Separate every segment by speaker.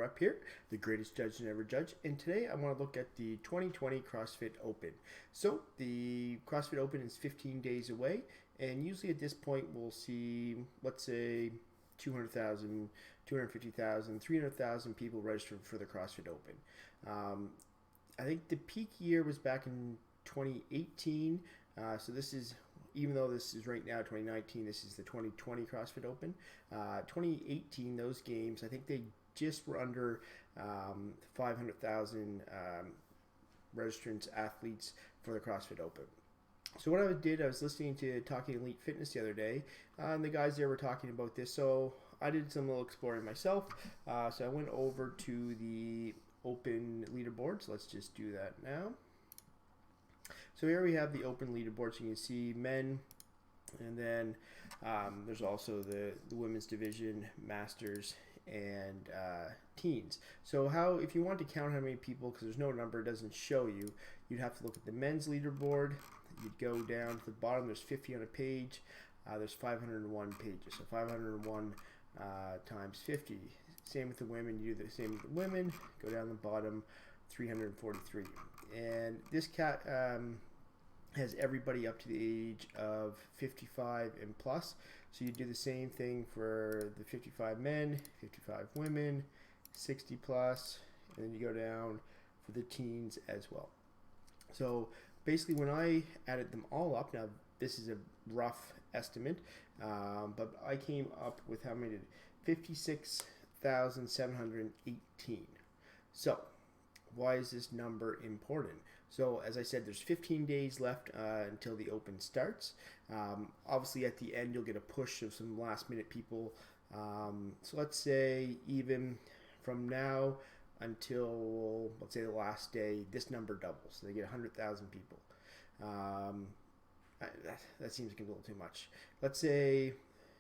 Speaker 1: Rep here, the greatest judge to ever judge, and today I want to look at the 2020 CrossFit Open. So the CrossFit Open is 15 days away, and usually at this point we'll see, let's say, 200,000, 250,000, 300,000 people registered for the CrossFit Open. I think the peak year was back in 2018, so this is, even though this is right now 2019, this is the 2020 CrossFit Open. 2018, those games, I think they just were under 500,000 registrants, athletes for the CrossFit Open. So what I did, I was listening to Talking Elite Fitness the other day, and the guys there were talking about this, so I did some little exploring myself. So I went over to the Open leaderboard, so let's just do that now. So here we have the Open leaderboard, so you can see men, and then there's also the women's division, masters, and teens. So if you want to count how many people, because there's no number, it doesn't show you, you'd have to look at the men's leaderboard. You'd go down to the bottom, there's 50 on a page, there's 501 pages, so 501 times 50. Same with the women, you do the same with the women, go down the bottom, 343. And this cat has everybody up to the age of 55 and plus. So you do the same thing for the 55 men, 55 women, 60 plus, and then you go down for the teens as well. So basically when I added them all up, now this is a rough estimate, but I came up with how many? 56,718. So why is this number important? So as I said, there's 15 days left until the Open starts. Obviously at the end you'll get a push of some last minute people. So let's say even from now until, let's say, the last day, this number doubles. So they get 100,000 people. That seems like a little too much. Let's say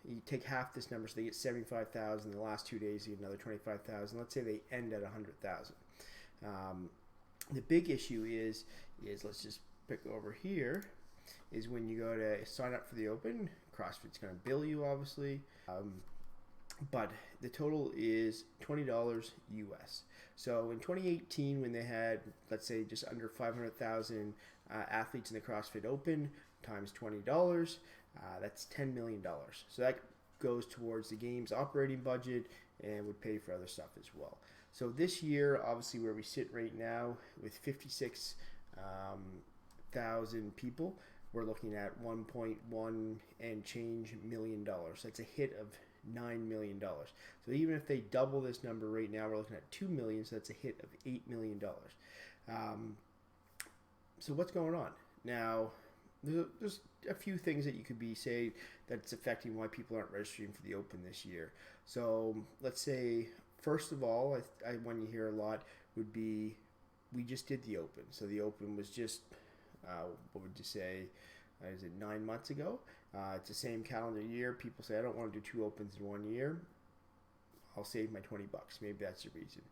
Speaker 1: you take half this number, so they get 75,000. The last 2 days, you get another 25,000. Let's say they end at 100,000. The big issue is let's just pick over here, is when you go to sign up for the Open, CrossFit's going to bill you, obviously, but the total is $20 US. So in 2018, when they had, let's say, just under 500,000 athletes in the CrossFit Open, times $20, that's $10 million. So that goes towards the game's operating budget and would pay for other stuff as well. So this year, obviously, where we sit right now with 56,000 people, we're looking at 1.1 and change million dollars. That's a hit of $9 million. So even if they double this number right now, we're looking at 2 million, so that's a hit of $8 million. So what's going on? Now, there's a few things that you could say that's affecting why people aren't registering for the Open this year. So let's say, first of all, one you hear a lot would be, we just did the Open. So the Open was just, what would you say, is it 9 months ago? It's the same calendar year. People say, I don't want to do 2 Opens in 1 year. I'll save my $20. Maybe that's the reason.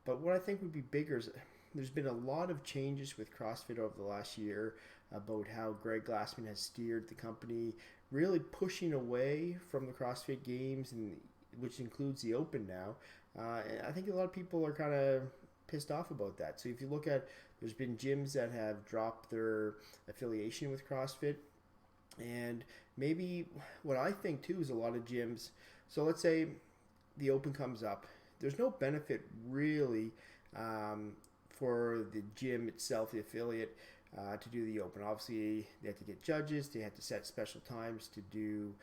Speaker 1: But what I think would be bigger is there's been a lot of changes with CrossFit over the last year about how Greg Glassman has steered the company, really pushing away from the CrossFit Games, and which includes the Open now. And I think a lot of people are kind of pissed off about that. So if you look at, there's been gyms that have dropped their affiliation with CrossFit. And maybe what I think too is a lot of gyms, so let's say the Open comes up, there's no benefit really for the gym itself, the affiliate, to do the Open. Obviously, they have to get judges, they have to set special times to do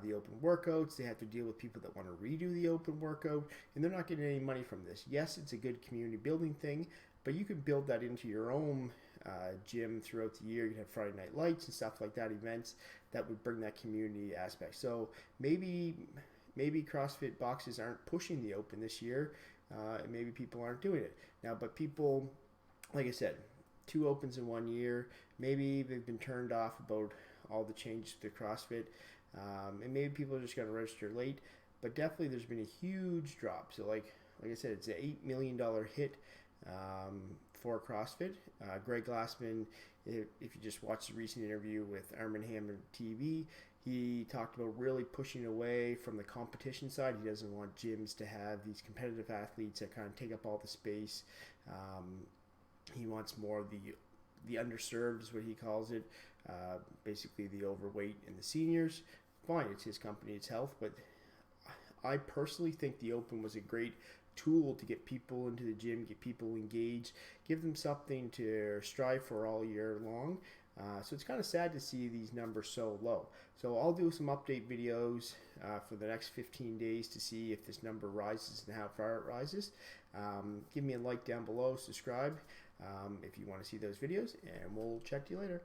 Speaker 1: the Open workouts, they have to deal with people that want to redo the Open workout, and they're not getting any money from this. Yes, it's a good community building thing, but you can build that into your own gym throughout the year. You have Friday Night Lights and stuff like that, events that would bring that community aspect. So maybe CrossFit boxes aren't pushing the Open this year, and maybe people aren't doing it now. But people, like I said, 2 Opens in 1 year, maybe they've been turned off about all the changes to CrossFit, and maybe people are just going to register late. But definitely there's been a huge drop. So like I said, it's an $8 million hit for CrossFit. Greg Glassman If you just watch the recent interview with Armin Hammer TV, he talked about really pushing away from the competition side. He doesn't want gyms to have these competitive athletes that kind of take up all the space. He wants more of the underserved, is what he calls it. Basically, the overweight and the seniors. Fine, it's his company, it's health, but I personally think the Open was a great tool to get people into the gym, get people engaged, give them something to strive for all year long. So it's kind of sad to see these numbers so low. So I'll do some update videos for the next 15 days to see if this number rises and how far it rises. Give me a like down below, subscribe if you want to see those videos, and we'll check you later.